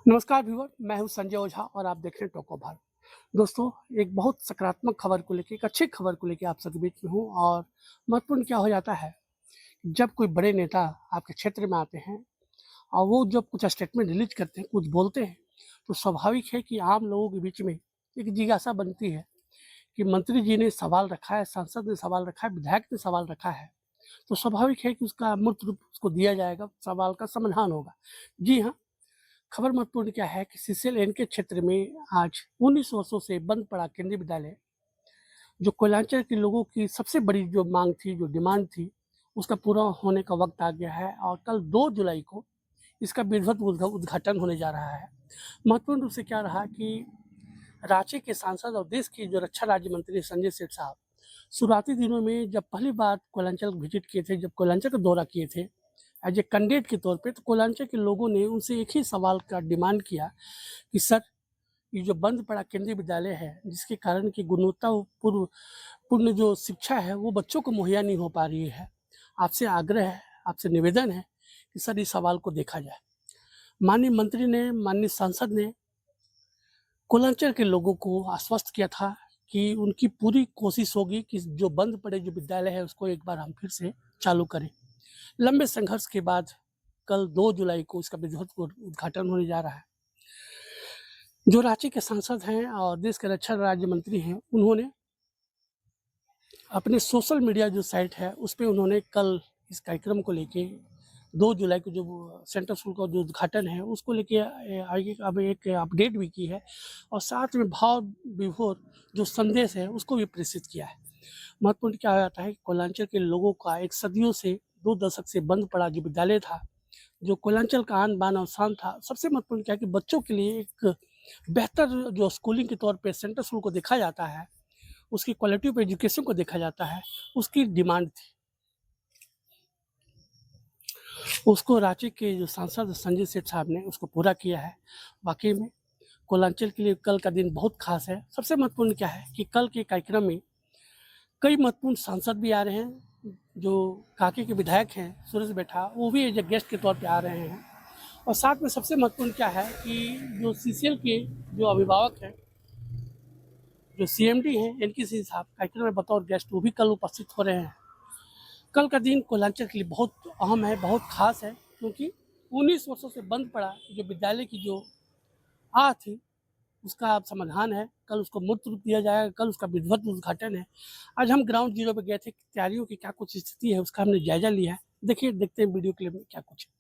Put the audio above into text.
नमस्कार व्यूअर, मैं हूं संजय ओझा और आप देख रहे हैं टोको भारत। दोस्तों, एक बहुत सकारात्मक खबर को लेके, एक अच्छी खबर को लेके आप सबके बीच में हूं। और महत्वपूर्ण क्या हो जाता है, जब कोई बड़े नेता आपके क्षेत्र में आते हैं और वो जब कुछ स्टेटमेंट रिलीज करते हैं, कुछ बोलते हैं, तो स्वाभाविक है कि आम लोगों के बीच में एक जिज्ञासा बनती है कि मंत्री जी ने सवाल रखा है, सांसद ने सवाल रखा है, विधायक ने सवाल रखा है, तो स्वाभाविक है कि उसका मूर्त रूप उसको दिया जाएगा, सवाल का समाधान होगा। जी हाँ, खबर महत्वपूर्ण क्या है कि सीसीएल के क्षेत्र में आज 19 वर्षों से बंद पड़ा केंद्रीय विद्यालय, जो कोयलांचल के लोगों की सबसे बड़ी जो मांग थी, जो डिमांड थी, उसका पूरा होने का वक्त आ गया है और कल 2 जुलाई को इसका विधिवत उद्घाटन होने जा रहा है। महत्वपूर्ण रूप से क्या रहा कि रांची के सांसद और देश के जो रक्षा राज्य मंत्री संजय सेठ साहब शुरुआती दिनों में जब पहली बार कोयलांचल विजिट किए थे, जब कोयलांचल का दौरा किए थे एज ए कैंडिडेट के तौर पे, तो कोयलांचल के लोगों ने उनसे एक ही सवाल का डिमांड किया कि सर, ये जो बंद पड़ा केंद्रीय विद्यालय है, जिसके कारण की गुणवत्ता पूर्व पूर्ण जो शिक्षा है वो बच्चों को मुहैया नहीं हो पा रही है। आपसे आग्रह है, आपसे निवेदन है कि सर, इस सवाल को देखा जाए। माननीय मंत्री ने, माननीय सांसद ने कोयलांचल के लोगों को आश्वस्त किया था कि उनकी पूरी कोशिश होगी कि जो बंद पड़े जो विद्यालय है उसको एक बार हम फिर से चालू करें। लंबे संघर्ष के बाद कल 2 जुलाई को इसका विधिवत उद्घाटन होने जा रहा है। जो रांची के सांसद हैं और देश के रक्षा राज्य मंत्री हैं, उन्होंने अपने सोशल मीडिया जो साइट है उस पे उन्होंने कल इस कार्यक्रम को लेके 2 जुलाई को जो सेंट्रल स्कूल का जो उद्घाटन है उसको लेके आगे अब एक अपडेट भी की है और साथ में भाव विभोर जो संदेश है उसको भी प्रेषित किया है। महत्वपूर्ण क्या आता है कि कोयलांचल के लोगों का एक सदियों से 2 दशक से बंद पड़ा जो विद्यालय था, जो कोयलांचल का आन बान और शान था, सबसे महत्वपूर्ण क्या है कि बच्चों के लिए एक बेहतर जो स्कूलिंग के तौर पे सेंट्रल स्कूल को देखा जाता है, उसकी क्वालिटी ऑफ एजुकेशन को देखा जाता है, उसकी डिमांड थी। उसको रांची के जो सांसद संजय सेठ साहब ने उसको पूरा किया है। वाक़ई में कोयलांचल के लिए कल का दिन बहुत ख़ास है। सबसे महत्वपूर्ण क्या है कि कल के कार्यक्रम में कई महत्वपूर्ण सांसद भी आ रहे हैं, जो कांके के विधायक हैं सुरेश बैठा, वो भी एज ए गेस्ट के तौर पे आ रहे हैं। और साथ में सबसे महत्वपूर्ण क्या है कि जो सीसीएल के जो अभिभावक हैं, जो सीएमडी हैं, एनके सिंह साहब कार्यक्रम में बतौर गेस्ट वो भी कल उपस्थित हो रहे हैं। कल का दिन कोयलांचल के लिए बहुत अहम है, बहुत खास है, क्योंकि 19 वर्षों से बंद पड़ा जो विद्यालय की जो आह थी, उसका अब समाधान है। कल उसको मूर्त रूप दिया जाएगा, कल उसका विधिवत उद्घाटन है। आज हम ग्राउंड जीरो पे गए थे, तैयारियों की क्या कुछ स्थिति है उसका हमने जायजा लिया है। देखते हैं वीडियो क्लिप में क्या कुछ है।